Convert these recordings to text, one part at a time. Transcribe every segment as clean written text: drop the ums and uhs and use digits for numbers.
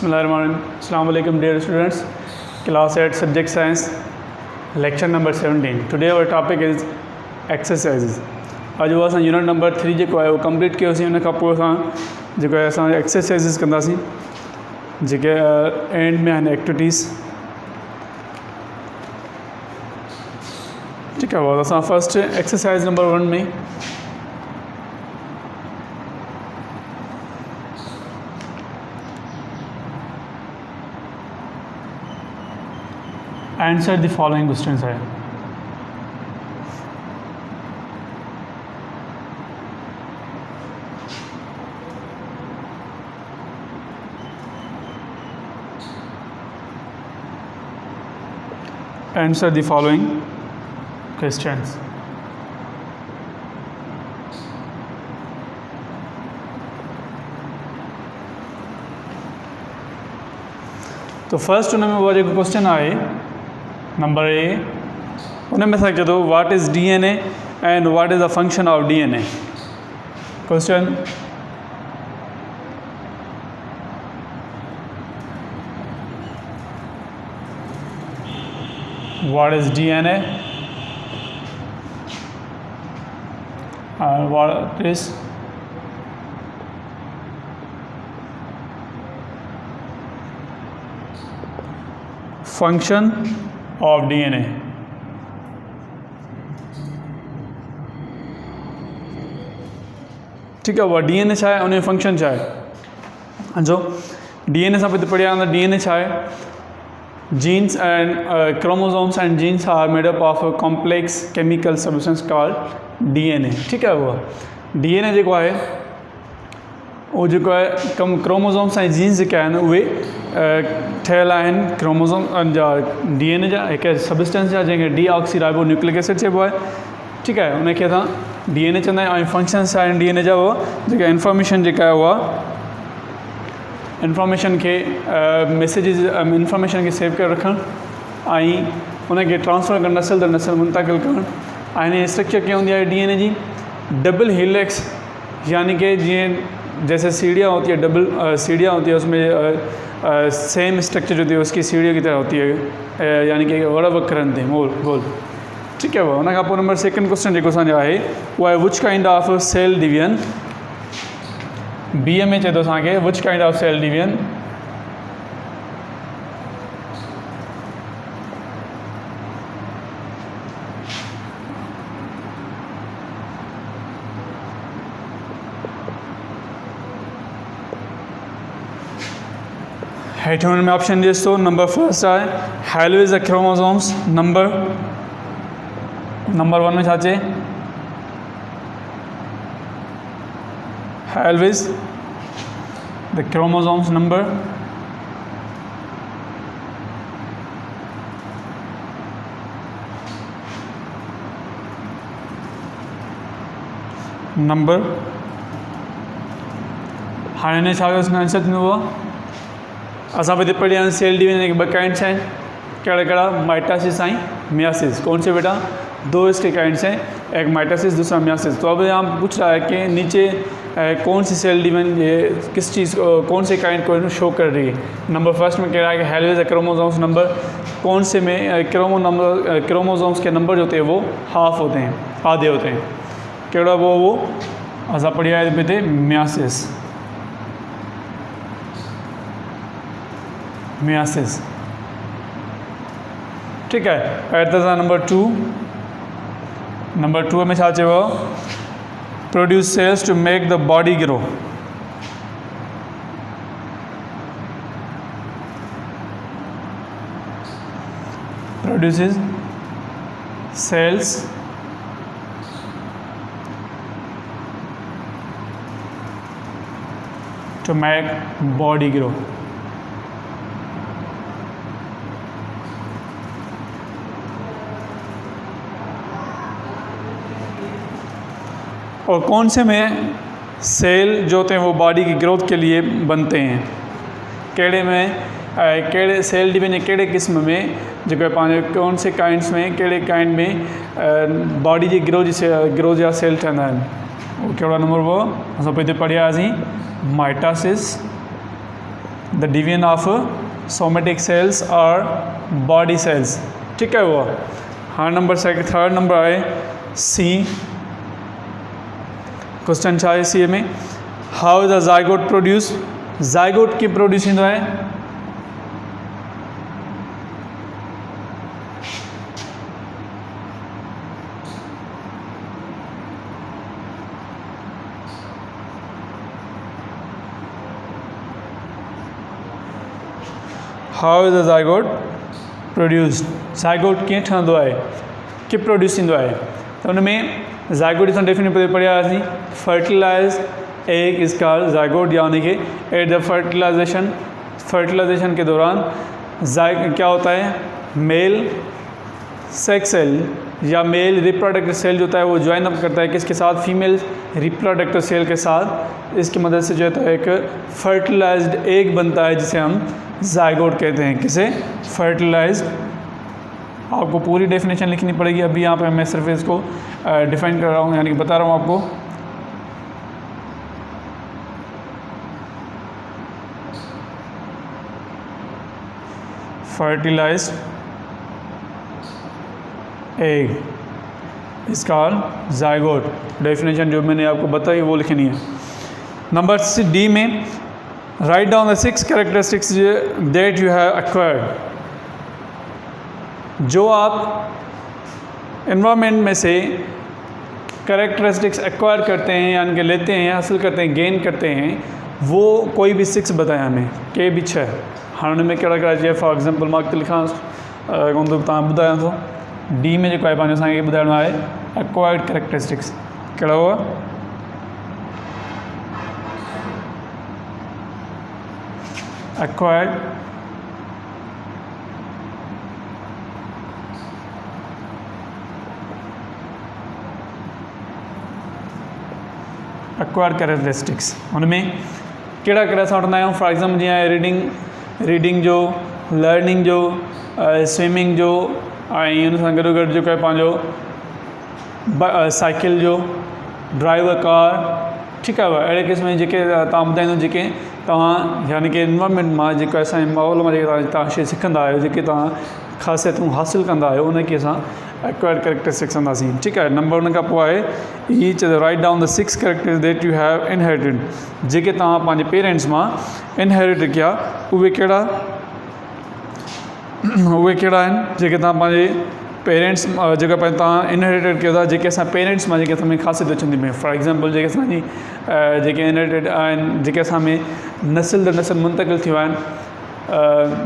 Assalamu alaikum dear students, class 8 subject science, lecture number 17. Today our topic is exercises. आज वो असां unit number 3 जेको आहे उहो कंप्लीट कयोसीं। उन खां पोइ असां जेको आहे असां एक्सरसाइज़िस कंदासीं जेके एंड में आहिनि एक्टिविटीज़। ठीकु आहे, असां फर्स्ट एक्सरसाइज़ नंबर 1 में आंसर द फॉलोइंग क्वेश्चंस है। Answer the following questions. तो फर्स्ट उनमें वो जो क्वेश्चन आए नंबर ए, उनमें था चए थो what is DNA and what is the function of DNA। Question what is DNA and what is function of DNA। ठीक है, वो DNA छा है, उन फंक्शन छा है। जो DNA सां पढ़िया DNA छा है, genes and chromosomes and genes are made up of a complex chemical substance called DNA। ठीक है, वो DNA जेको आहे वो जेको आहे क्रोमोसोम्स ऐं जीन्स जेके आहिनि उहे ठहियल आहिनि क्रोमोसोम जा DNA जा हिकु सबस्टेंस जा जंहिंखे डीऑक्सी राइबो न्यूक्लिक एसिड चइबो आहे। ठीकु आहे, उनखे असां DNA चवंदा आहियूं। ऐं फंक्शन्स आहिनि DNA जा उहा जेका इंफॉर्मेशन जेका आहे उहा इंफॉर्मेशन खे मैसेजिस इंफॉर्मेशन खे सेव करे रखणु ऐं उनखे ट्रांसफ़र करणु नस्ल दर नस्ल मुंतकिल करणु। ऐं हिन स्ट्रक्चर कीअं हूंदी आहे DNA जी, डबल हेलिक्स, यानी कि जीअं जैसे सीढ़ियाँ होती है, डबल सीढ़ियाँ होती है, उसमें सेम स्ट्रक्चर जो होती है उसकी सीढ़ियों की तरह होती है, यानी कि वड़ा वक्र थे मोल गोल। ठीक है, वो उन खां पोइ नंबर सेकंड क्वेश्चन जेको असांजो आहे उहो आहे which kind of cell division. BA में चए थो असांखे which kind of cell division. हेठि हुन में ऑप्शन ॾिस थो। नंबर फर्स्ट आहे हैलोइज द क्रोमोसोम्स। नंबर 1 में छा चए, हैलोइज द क्रोमोसोम्स। नंबर हाणे हिन छा इसका आंसर थींदो आहे। असां बि पढ़िया सेल डिवीजन के 2 काइंड्स हैं, कड़ा कड़ा माइटोसिस ऐं मियासिस। कौन से बेटा, 2 इसके काइंड्स हैं, एक माइटोसिस दूसरा मियासिस। तो अब यहाँ पूछ रहा है कि नीचे कौन सी सेल डिवीजन ये किस चीज़ कौन से काइंड को शो कर रही है। नंबर फर्स्ट में कह रहा है कि हैलोइज क्रोमोसोम्स। नंबर कौन से में क्रोमोसोम्स के नंबर जो होते हैं वो हाफ होते हैं, आधे होते हैं। कड़ा वो असां पढ़िया है पे थे मियासिस। मियासिस ठीक है। एट द नंबर 2 में छा चयो, produce cells to make the body grow. Produces cells to make body grow. और कौन से में सेल जो होते हैं वो बॉडी की ग्रोथ के लिए बनते हैं, केड़े में केड़े सेल डिवीजन केड़े किस्म में जो कौन से काइंड्स में केड़े काइंड में बॉडी की ग्रोथ जा सेल ठहंदा आहिनि। कहिड़ो नंबर वो असां पे पढ़ियासीं mitosis the division of somatic cells और बॉडी सेल्स, ठीक है वो। हाँ नंबर सेकंड थर्ड नंबर आए सी, क्वेश्चन छा आहे सी में, how is the zygote produce, zygote कीअं प्रोड्यूस थींदो आहे? How is the zygote produced, zygote कीअं ठहंदो आहे, कीअं प्रोड्यूस थींदो आहे? त हुन में ज़ाइगोट असां डेफिनेट पढ़ियासीं, fertilise egg is called zygote, यानी कि एट द फर्टिलाइजेशन के दौरान क्या होता है, मेल सेक्स सेल या मेल रिप्रोडक्टिव सेल जो होता है वो ज्वाइन अप करता है किसके साथ, फीमेल रिप्रोडक्टिव सेल के साथ। इसकी मदद से जो है एक फर्टिलाइज्ड एग बनता है जिसे हम ज़ाइगोट कहते हैं। किसे? फर्टिलाइज्ड। आपको पूरी डेफिनेशन लिखनी पड़ेगी, अभी यहाँ पे मैं सिर्फ इसको डिफाइन कर रहा हूँ, यानी कि बता रहा हूँ आपको। Fertilised egg is called zygote. Definition जो मैंने आपको बताई वो लिखनी है। नंबर डी में, write down the 6 characteristics that you have acquired. जो आप एनवायरनमेंट में से कैरेक्टरिस्टिक्स एक्वायर करते हैं, यानी कि लेते हैं, हासिल करते हैं, गेन करते हैं, वो कोई भी 6 बताया हमें, के भी 6। हाँ उनमें कहिड़ा कहिड़ा चए, फॉर एग्जाम्पल मां अॻिते लिखां कोन थो, तव्हां ॿुधायां थो। डी में जेको आहे पंहिंजो असांखे ॿुधाइणो आहे एक्वायर्ड कैरेक्टरिस्टिक्स, कहिड़ा हुआ? एक्वायर्ड एक्वायर्ड कैरेक्टरिस्टिक्स, उनमें कहिड़ा कहिड़ा असां वठंदा आहियूं। फॉर एग्जाम्पल जीअं रीडिंग जो, लर्निंग जो, स्विमिंग जो, ऐं हुन सां गॾो गॾु जेको आहे पंहिंजो साइकिल जो, ड्राइव अ कार, ठीकु आहे। अहिड़े क़िस्म जी जेके तव्हां ॿुधाईंदो, जेके तव्हां यानी कि एनवायरनमेंट मां, जेको असांजे माहौल मां जेके तव्हां शइ सिखंदा आहियो, जेके तव्हां ख़ासियतूं हासिलु कंदा आहियो, उनखे असां एक्वायर्ड कैरेक्टरिस्टिक्स कंदासीं, ठीकु आहे। नंबर उन खां पोइ आहे each write down the 6 characters that you have inherited, जेके तव्हां पंहिंजे पेरेंट्स मां इनहेरिट कया, उहे कहिड़ा आहिनि, जेके तव्हां पंहिंजे पेरेंट्स जेका पंहिंजे तव्हां इनहेरिटेड कयो था, जेके असां पेरेंट्स मां जेके असां में ख़ासियत अचंदी में। फॉर एग्जाम्पल जेके असांजी जेके इनहेरिटेड आहिनि, जेके असां में नस्ल दर नस्ल मुंतकिल थियूं आहिनि,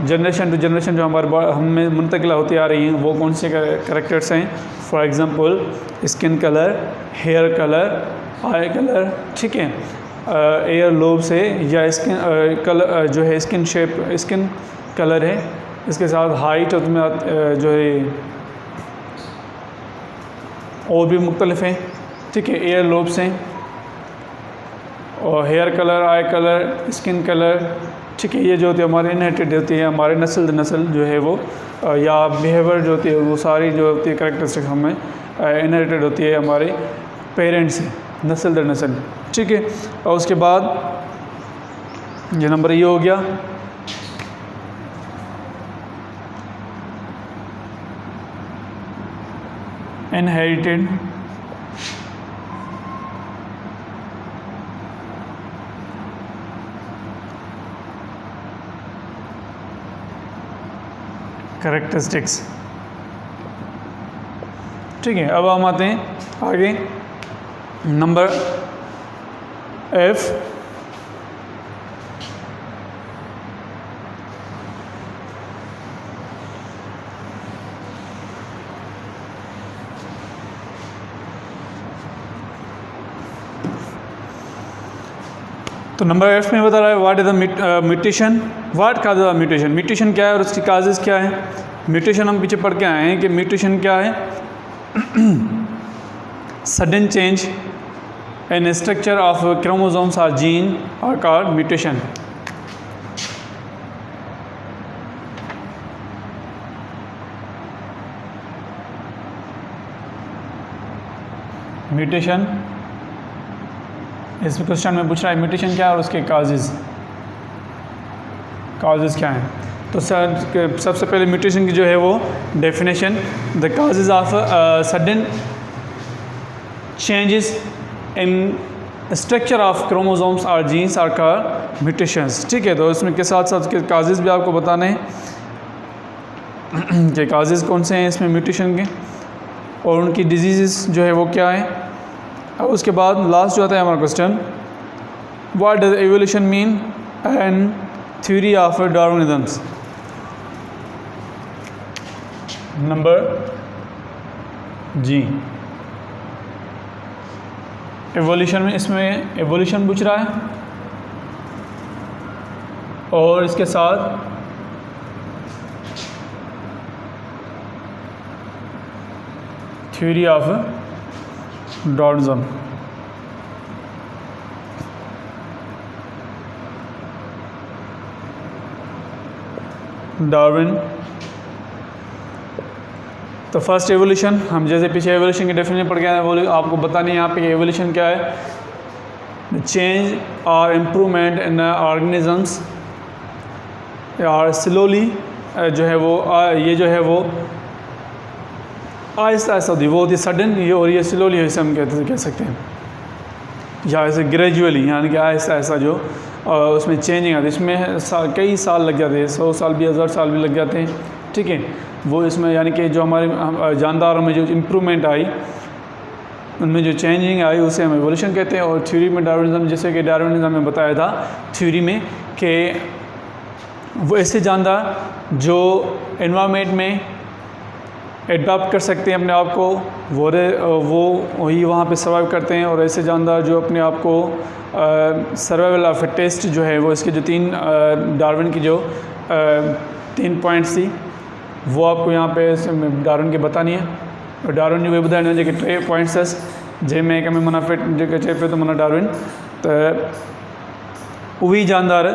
जनरेशन टू जनरेशन जो हम में मुंतकिल होती आ रही हैं, वो कौन से करेक्टर्स हैं? For example skin colour, hair colour, eye colour, ठीक है, एयर लोब से, या स्किन कलर जो है स्किन शेप, स्किन कलर है, इसके साथ हाइट और तुम्हें जो है और भी मुख्तलिफ हैं, ठीक है। एयर लोब्स हैं और hair colour, eye colour, skin colour, ठीक है। ये जो होती है हमारे इनहेरिटेड होती है, हमारे नस्ल दर नस्ल जो है वो, या बिहेवियर जो होती है वो सारी जो होती है करेक्टरिस्टिक्स हमें इनहेरिटेड होती है हमारे पेरेंट्स से, नस्ल दर नस्ल, ठीक है। और उसके बाद ये नंबर ये हो गया। इनहेरिटेड कैरेक्टरिस्टिक्स, ठीक है। अब हम आते हैं आगे नंबर एफ। तो नंबर एफ में बता रहा है what is the mutation, what cause the mutation, mutation क्या है और उसकी काजेज़ क्या है। म्यूटेशन हम पीछे पढ़ के आए हैं कि म्यूटेशन क्या है, sudden change in structure of chromosomes और gene are called mutation. Mutation इस क्वेश्चन में पूछ रहा है म्यूटेशन क्या है और उसके काजेज़। काजेज़ क्या हैं। तो सबसे पहले म्यूटेशन की जो है वो definition, the causes of sudden changes in structure of chromosomes और जीन्स आर कॉल्ड म्यूटेशंस। ठीक है, तो इसमें के साथ साथ के काजेज़ भी आपको बताने हैं कि काजेज़ कौन से हैं इसमें म्यूटेशन के, और उनकी डिजीज़ जो है वो क्या है। अब उसके बाद लास्ट जो आता है हमारा question, what does evolution mean and theory of Darwinism. Number जी, एवोल्यूशन में, इसमें एवोल्यूशन पूछ रहा है और इसके साथ थ्योरी ऑफ डार्विनिज्म। डार्विन, तो फर्स्ट एवोल्यूशन, हम जैसे पीछे एवोल्यूशन की डेफिनेशन पढ़ गए हैं, आपको बतानी है यहाँ पे कि एवोल्यूशन क्या है। चेंज और इम्प्रूवमेंट इन ऑर्गेनिजम्स और स्लोली जो है वो ये जो है वो आहिस्ता आहिस्ता होती है, वो होती है सडन, ये और ये स्लोली इसे हम कह सकते हैं, या ऐसे ग्रेजुअली, यानी कि आहिस्ता आहिस्ता जो उसमें चेंजिंग आती है। इसमें कई साल लग जाते हैं, 100 साल भी, 1000 साल भी लग जाते हैं। ठीक है, वो इसमें यानी कि जो हमारे जानदारों में जो इम्प्रूवमेंट आई, उनमें जो चेंजिंग आई, उसे हम एवोल्यूशन कहते हैं। और थ्योरी में डार्विनिज्म, जैसे कि डार्विनिज्म में बताया था थ्योरी में कि वो ऐसे जानदार जो एनवायरनमेंट में एडॉप्ट कर सकते हैं अपने आप को, वो वही वहाँ पे सर्वाइव करते हैं। और ऐसे जानदार जो अपने आप को सर्वाइवल ऑफ टेस्ट जो है वो, इसके जो 3 डार्विन की जो 3 पॉइंट्स थी वो आपको यहाँ पे डार्विन के बतानी है। और डार्विन ने वे ॿुधाइणो जेके 3 पॉइंट्स अथसि, जंहिंमें हिक में माना फिट जेके चए पियो त माना डार्विन त उहे जानदार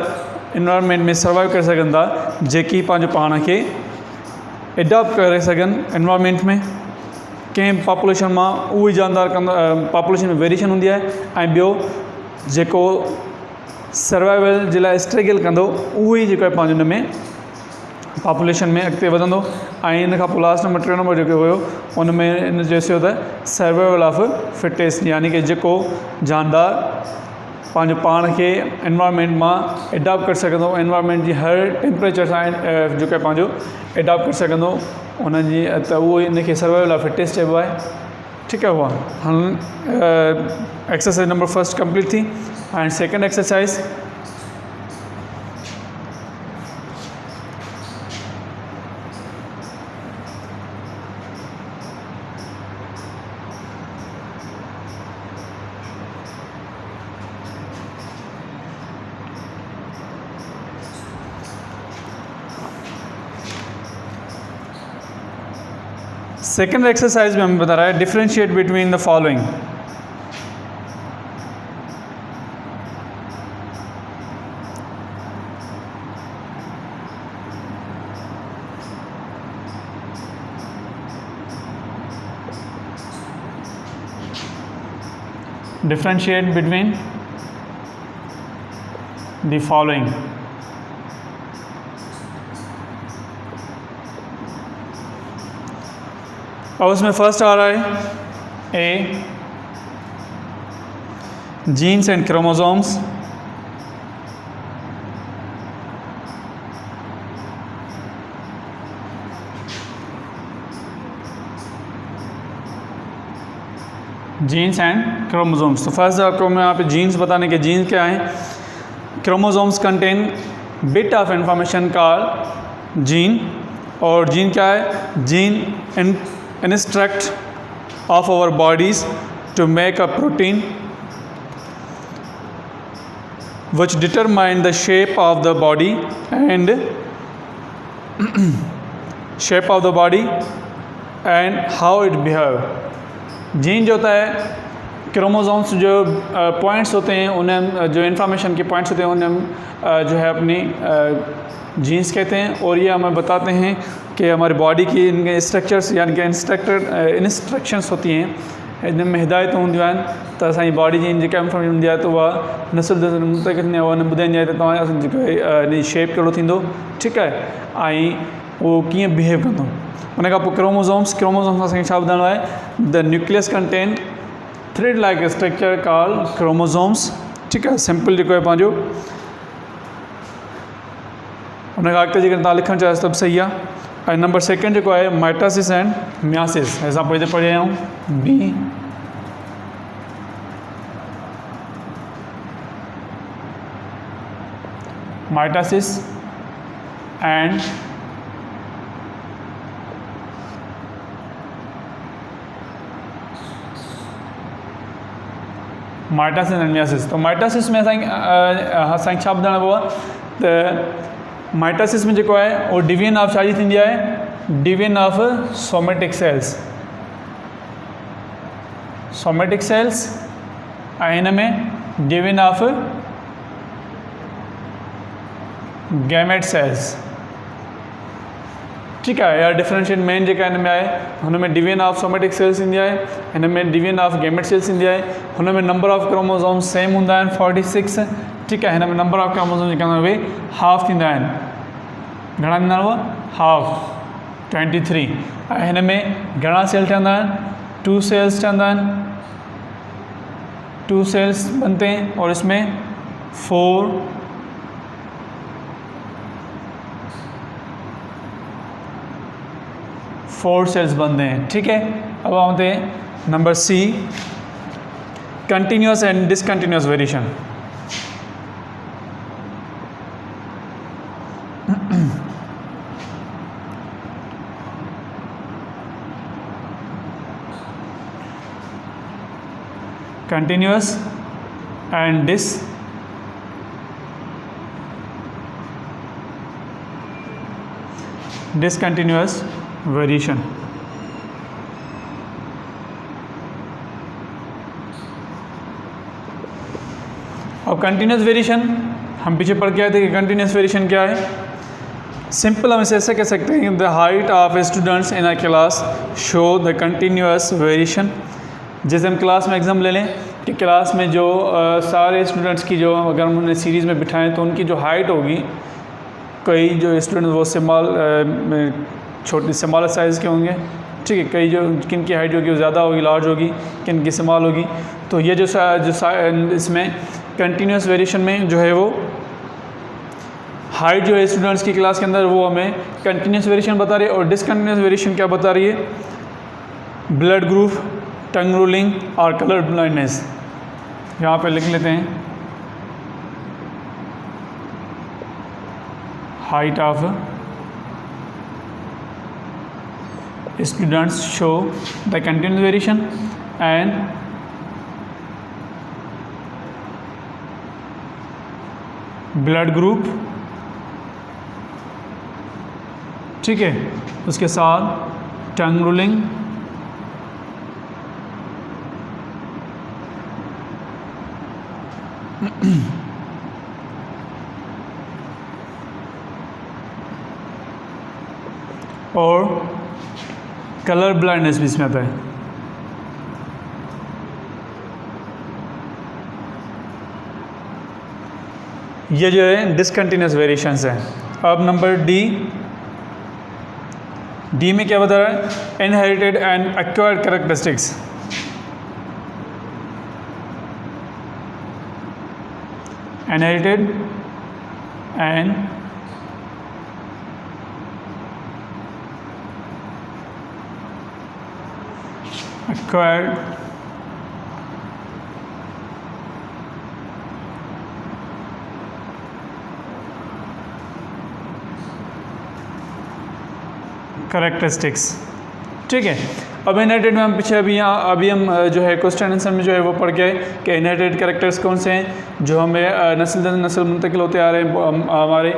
एनवायरनमेंट में सर्वाइव करे सघनि था जेकी पंहिंजो पाण खे एडॉप्ट करे सघनि एनवायरनमेंट में। कंहिं पॉपुलेशन मां उहे जानदार पॉपुलेशन में वेरिएशन हूंदी आहे, ऐं ॿियो जेको सर्वाइवल जे लाइ स्ट्रगल कंदो, उहो ई जेको आहे पंहिंजो हुन में पॉपुलेशन में अॻिते वधंदो। ऐं इन खां पोइ लास्ट नंबर 3 नंबर जेको हुयो, उन में इन चयो त सर्वाइवल ऑफ फिटेस्ट, यानी कि जेको जानदार पंहिंजो पाण खे एनवायरनमेंट मां एडॉप्ट करे सघंदो, एनवायरनमेंट जी हर टेम्परेचर सां जेको आहे पंहिंजो एडॉप्ट करे सघंदो, उन्हनि जी त उहो इनखे सर्वाइवल ऑफ फिटेस्ट चइबो आहे। ठीक है, हुआ एक्सरसाइज नंबर 1 कंप्लीट थी। And second exercise, second exercise में हमें बता रहा है differentiate between the following. Differentiate between the following. और उसमें फर्स्ट आ रहा है A, genes and chromosomes, genes and chromosomes. तो फर्स्ट आपको मैं यहाँ पे जीन्स बताने के जीन्स क्या हैं। Chromosomes contain bit of information called gene, और जीन क्या है, gene instruct of our bodies to make a protein which determine the shape of the body and shape of the body and how it behave। Gene जो होता है, chromosomes जो points होते हैं उन्हें, जो इन्फॉर्मेशन के पॉइंट्स होते हैं उन्हें जो है अपनी जीन्स कहते हैं। और ये हमें बताते हैं कि हमारी बॉडी की इनके स्ट्रक्चर्स यानी कि इंस्ट्रक्शंस होती हैं, इन में हिदायतूं हूंदियूं आहिनि त असांजी बॉडी जी जेका इंफॉर्मेशन हूंदी आहे त उहा नसुल दर मुंतक़िल उन ॿुधाईंदी आहे त तव्हां जेको इन जी शेप कहिड़ो थींदो, ठीकु आहे, ऐं उहो कीअं बिहेव कंदो। उन खां पोइ क्रोमोज़ोम्स असांखे छा ॿुधाइणो आहे, the nucleus contain thread like structure call chromosomes, ठीकु आहे, सिंपल जेको आहे पंहिंजो। उन खां अॻिते जेकर तव्हां लिखणु चाहियो सभु सही आहे। ऐं नंबर सेकेंड जेको आहे माइटोसिस एंड मियासिस, असां पढ़ी रहिया आहियूं बी माइटोसिस एंड मियासिस। तो माइटोसिस में असांखे छा ॿुधाइणो पवो आहे त माइटोसिस में जेको आहे उहो डिवीजन ऑफ छाजी थींदी आहे, डिवीजन ऑफ सोमेटिक सेल्स ऐं हिन में डिवीजन ऑफ गैमेट सेल्स, ठीकु आहे। या डिफरेंशिएट मेन जेका हिन में आहे हुन में डिवीजन ऑफ सोमेटिक सेल्स ईंदी आहे, हिन में डिवीजन ऑफ गैमेट सेल्स ईंदी आहे। हुन में नंबर ऑफ क्रोमोज़ोम्स सेम हूंदा आहिनि 46, ठीकु आहे। हिन में नंबर ऑफ क्रोमोज़ोम्स जेका उहे हाफ थींदा आहिनि, घणा थींदा आहिनि उहे हाफ 23। ऐं हिन में घणा सेल ठहंदा आहिनि, 2 सेल्स ठहंदा आहिनि, 2 सेल्स बनते हैं और इसमें 4 सेल्स बनते हैं, ठीक है। अब आते हैं number C, continuous and discontinuous variation. Continuous and discontinuous variation. अब कंटिन्यूस वेरिएशन हम पीछे पढ़ के आए थे कि कंटिन्यूस वेरिएशन क्या है। सिंपल हम इसे ऐसे कह सकते हैं, the height of students in a class show the continuous variation. जैसे हम क्लास में एग्जाम ले लें कि क्लास में जो सारे स्टूडेंट्स की जो अगर हम उन्हें सीरीज़ में बिठाएं तो उनकी जो हाइट होगी, कई जो स्टूडेंट वो छोटी स्मॉल साइज़ के होंगे, ठीक है, कई जो किन की हाइट होगी वो ज़्यादा होगी, लार्ज होगी, किन की स्मॉल होगी। तो ये जो इसमें कंटिन्यूस वेरिएशन में जो है वो हाइट जो है स्टूडेंट्स की क्लास के अंदर वो हमें कंटिन्यूस वेरिएशन बता रही है। और डिसकंटिन्यूस वेरिएशन क्या बता रही है, ब्लड ग्रुप, टंग रूलिंग और कलर ब्लाइंडनेस। यहाँ पे लिख लेते हैं, height of students show the continuous variation and blood group, ठीक है, उसके साथ टंग रूलिंग, और कलर ब्लाइंडनेस भी इसमें आता है। ये जो है डिसकंटिन्यूस वेरिएशंस हैं। अब नंबर डी में क्या बता रहा है, inherited and acquired characteristics. Inherited and acquired characteristics, ठीक है। अब इनहेरिटेड में हम पीछे अभी हम जो है क्वेश्चन आंसर में जो है वो पढ़ के कि इनहेरिटेड कैरेक्टर्स कौन से हैं जो हमें नस्ल दर नस्ल मुंतकिल होते आ रहे हैं हमारे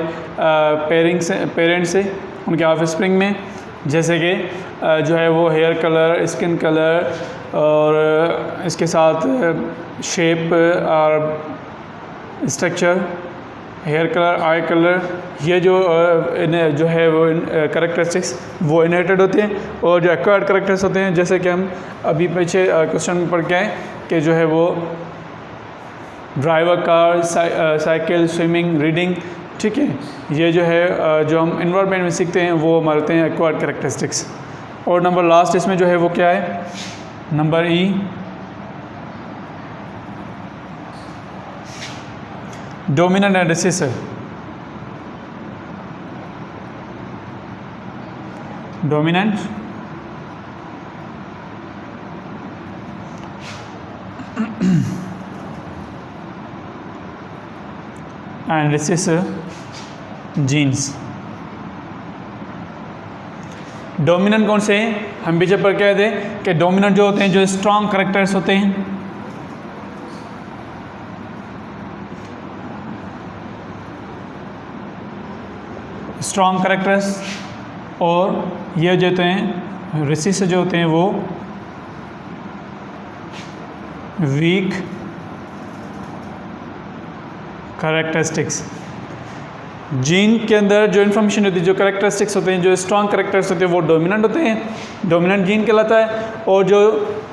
पेरेंट्स से उनके ऑफस्प्रिंग में, जैसे कि जो है वो हेयर कलर, स्किन कलर और इसके साथ शेप और structure hair colour, eye colour, ये जो जो है वो करेक्टरिस्टिक्स वो इनहेरिटेड होते हैं। और जो एक्वायर्ड करेक्टर्स होते हैं, जैसे कि हम अभी पीछे क्वेश्चन में पढ़ के आए कि जो है वो driver, car, cycle, swimming, reading, ठीक है, ये जो है जो हम इन्वायरमेंट में सीखते हैं वो हमारे होते हैं एक्वायर्ड करेक्टरिस्टिक्स। और नंबर लास्ट इसमें जो है वो क्या है, number E, dominant and recessive. Dominant and recessive genes. Dominant कौन से हैं, हम पीछे पर कह दें कि डोमिनेंट जो होते हैं जो स्ट्रॉन्ग करेक्टर्स होते हैं, स्ट्रॉन्ग करेक्टर्स, और ये जो होते हैं रिसेसिव जो होते हैं वो वीक करेक्टरिस्टिक्स। जीन के अंदर जो इन्फॉर्मेशन होती है, जो करेक्टरिस्टिक्स होते हैं, जो स्ट्रॉन्ग करेक्टर्स होते हैं वो डोमिनेंट होते हैं, डोमिनेंट जीन कहलाता है। और जो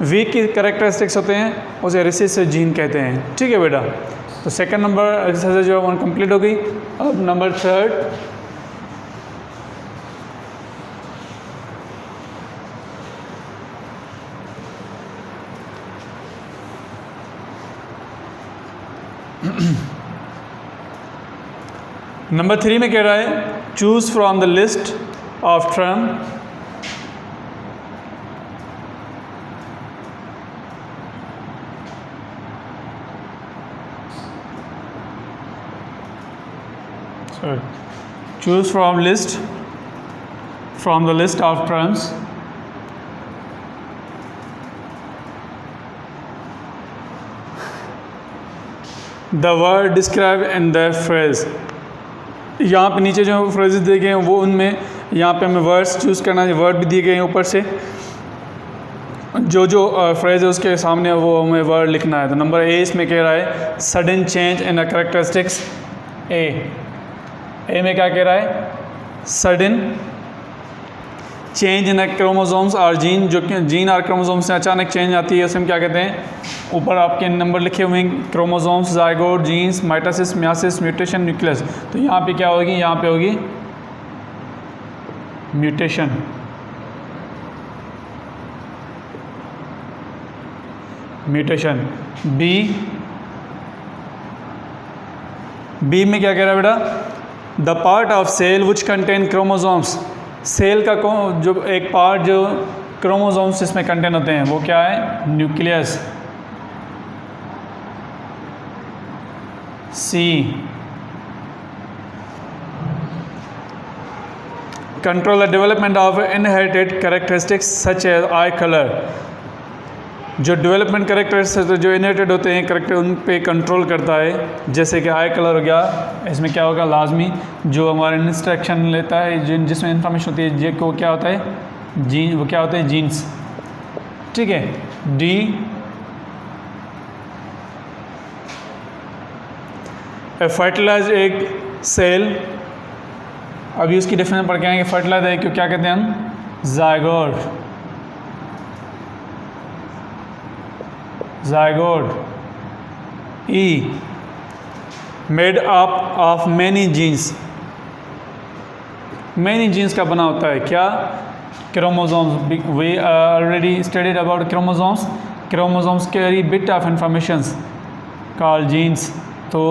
वीक की करेक्टरिस्टिक्स होते हैं उसे रिसेसिव जीन कहते हैं। ठीक है बेटा, तो सेकंड नंबर एक्सरसाइज जो है वो कंप्लीट हो गई। अब नंबर थर्ड, नंबर 3 में कह रहा है choose from the list of term choose from the list of terms the word described in the phrase। यहाँ पे नीचे जो फ्रेजेस दिए गए हैं वो उनमें यहाँ पे हमें वर्ड्स चूज़ करना है, वर्ड भी दिए गए हैं ऊपर से, जो जो फ्रेज है उसके सामने वो हमें वर्ड लिखना है। तो नंबर ए इसमें कह रहा है sudden change in a characteristics. A में क्या कह रहा है, sudden change in a chromosomes और जीन, जो कि जीन और क्रोमोसोम्स में अचानक चेंज आती है उसे हम क्या कहते हैं, ऊपर आपके नंबर लिखे हुए हैं chromosomes, zygote, genes, mitosis, meiosis, mutation, nucleus. तो यहाँ पे क्या होगी, यहाँ पे होगी म्यूटेशन। म्यूटेशन। बी में क्या कह रहा है बेटा, the part of cell which contain chromosomes. Cell का जो एक पार्ट जो क्रोमोसोम्स इसमें कंटेन होते हैं वो क्या है, nucleus. C, control the development of inherited characteristics such as eye colour. जो डेवलपमेंट कैरेक्टरिस्टिक्स जो इनहेरिटेड होते हैं करेक्टर उन पे कंट्रोल करता है, जैसे कि आई कलर हो गया। इसमें क्या होगा, लाजमी जो हमारे इंस्ट्रक्शन लेता है जिसमें इंफॉर्मेशन होती है जे को क्या होता है, जीन, वो क्या होते हैं, जीन्स। ठीक है। D, fertilise egg cell. अभी उसकी डेफिनेशन पढ़ के आएंगे। फर्टिलाइज एग को क्या कहते हैं हम, zygote. Zygote. E, made up of many genes. Many genes का बना होता है क्या, chromosomes. We already studied about chromosomes. Chromosomes carry bit of informations called genes. तो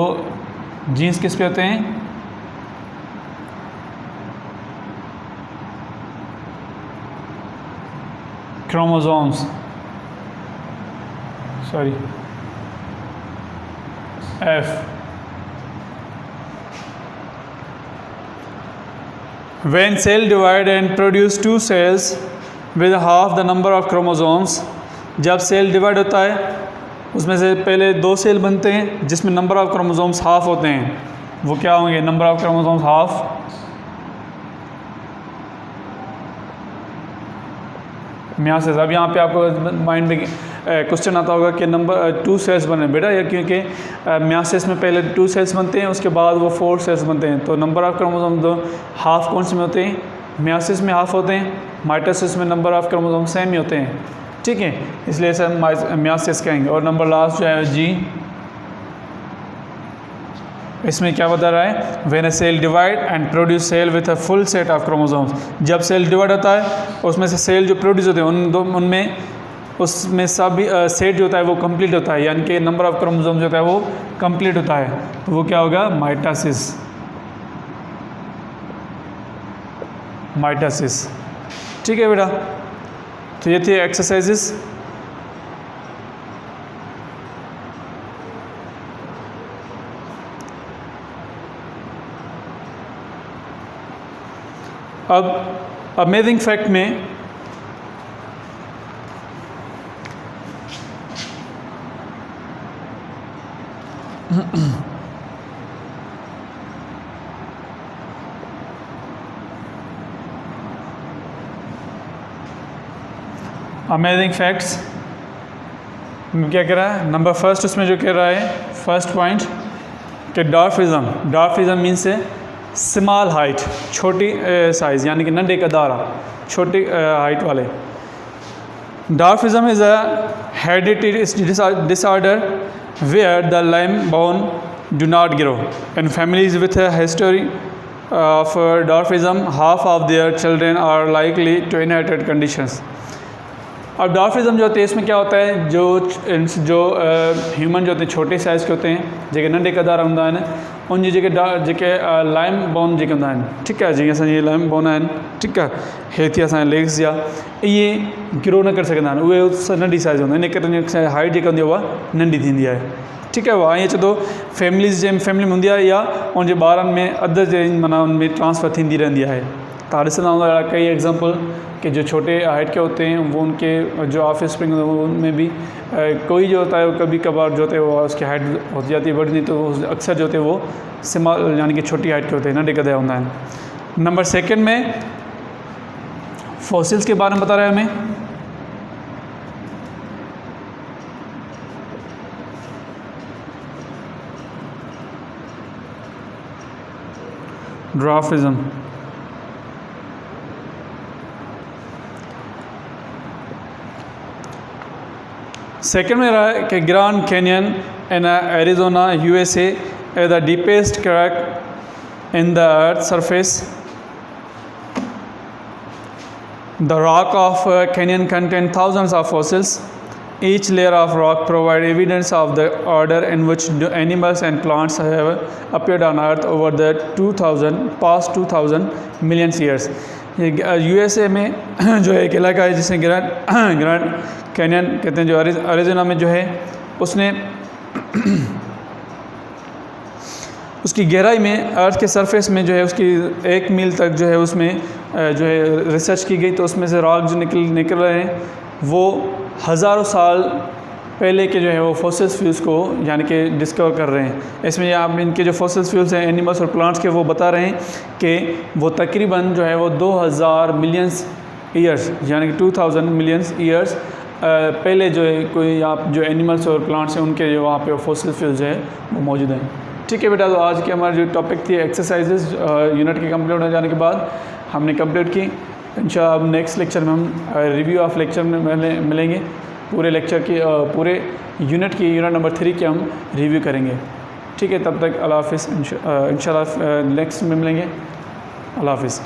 जीन्स किस पे होते हैं, chromosomes, sorry F. When cell divide and produce two cells with half the number of chromosomes, जब सेल डिवाइड होता है उसमें से पहले दो सेल बनते हैं जिसमें नंबर ऑफ क्रोमोसोम्स हाफ होते हैं, वो क्या होंगे, number of chromosomes half. Myiasis. अब यहाँ पे आपको माइंड में क्वेश्चन आता होगा कि नंबर 2 सेल्स बने बेटा, ये क्योंकि मियासिस में पहले 2 सेल्स बनते हैं, उसके बाद वो 4 सेल्स बनते हैं। तो नंबर ऑफ क्रोमोसोम तो हाफ कौन से में होते हैं? मियासिस में हाफ होते हैं, माइटोसिस में नंबर ऑफ क्रोमोसोम सेम ही होते हैं, ठीक है, इसलिए इसे हम मियासिस कहेंगे। और नंबर लास्ट जो है जी, इसमें क्या बता रहा है? When a cell divide and produce cell with a full set of chromosomes, जब सेल डिवाइड होता है उसमें से सेल जो प्रोड्यूस होते हैं उनमें उसमें सभी सेट जो होता है वो कंप्लीट होता है, यानी कि नंबर ऑफ क्रोमोसोम जो होता है वो कंप्लीट होता है, तो वो क्या होगा? माइटोसिस। माइटोसिस, ठीक है बेटा। तो ये थे एक्सरसाइजेस। अब अमेजिंग फैक्ट में अमेजिंग फैक्ट्स क्या कह रहा है? नंबर फर्स्ट उसमें जो कह रहा है, फर्स्ट पॉइंट कि डॉर्फिज्म मीन्स है स्मॉल हाइट, छोटी साइज़, यानी कि नंढे कदारा, छोटी हाइट वाले। Dwarfism is a hereditary disorder where the lime bone do not grow in families with a history of dwarfism, half of their children are likely to inherit conditions। अब डॉर्फिज्म जो होते हैं इसमें क्या होता है, जो ह्यूमन जो होते हैं छोटे साइज़ के होते हैं, जेके नंढे कदार हूंदा आहिनि, उन जी जेके लाइम बोन जेके हूंदा आहिनि, ठीकु आहे, जीअं असांजी लाइम बोन आहिनि, ठीकु आहे, हेठि असांजे लेग्स जा इहे ग्रो न करे सघंदा आहिनि, उहे नंढी साइज़ हूंदा आहिनि, इन करे हाइट जेका हूंदी आहे उहा नंढी थींदी आहे, ठीकु आहे। उहा ईअं चए थो फैमिलीज़ जे फैमिली में हूंदी आहे या उनजे ॿारनि में अधु जे माना उनमें ट्रांसफ़र थींदी रहंदी आहे। तव्हां ॾिसंदा हूंदा अहिड़ा कई एग्जाम्पल कि जो छोटे हाइट के होते हैं वो उनके जो ऑफ स्प्रिंग उनमें भी कोई जो होता है कभी कभार जो होते हैं वो उसकी हाइट हो जाती है बढ़ नहीं, तो अक्सर जो होते हैं वो स्मॉल यानी कि छोटी हाइट के होते हैं, नंढे कदे होता है। नंबर सेकंड में फॉसिल्स के बारे में बता रहे हैं हमें। ड्वार्फिज्म, सेकेंड में रहा है कि grand canyon in Arizona USA is the deepest crack in the earth's surface. The rock of canyon contains thousands of fossils. Each layer of rock provides evidence of the order in which animals and plants have appeared on earth over the past 2000 million years. USA में जो एक इलाका है जिसे grand canyon कहते हैं, जो अरिज़ोना में जो है उसने उसकी गहराई में अर्थ के सरफेस में जो है उसकी 1 मील तक जो है उसमें जो है रिसर्च की गई, तो उसमें से रॉक जो निकल रहे हैं वो हज़ारों साल पहले के जो है वो फॉसिल्स फ्यूल्स को यानी कि डिस्कवर कर रहे हैं। इसमें आप इनके जो फॉसिल्स फ्यूल्स हैं एनिमल्स और प्लांट्स के, वो बता रहे हैं कि वो तकरीबन जो है वो 2000 मिलियंस ईयर्स यानी कि 2000 मिलियंस ईयर्स पहले जो है कोई आप जो एनिमल्स और प्लांट्स हैं उनके जो वहाँ पे फॉसिल फ्यूल्स है वो मौजूद हैं। ठीक है बेटा, तो आज की हमारी जो टॉपिक थी एक्सरसाइजेज यूनिट के कंप्लीट हो जाने के बाद हमने कंप्लीट की। इंशाल्लाह अब नेक्स्ट लेक्चर में हम रिव्यू ऑफ लेक्चर में मिलेंगे, पूरे लेक्चर की पूरे यूनिट की यूनिट नंबर 3 के हम रिव्यू करेंगे। ठीक है, तब तक अल्लाह हाफ़िज़, इंशाल्लाह नेक्स्ट में मिलेंगे। अल्लाह हाफ़िज़।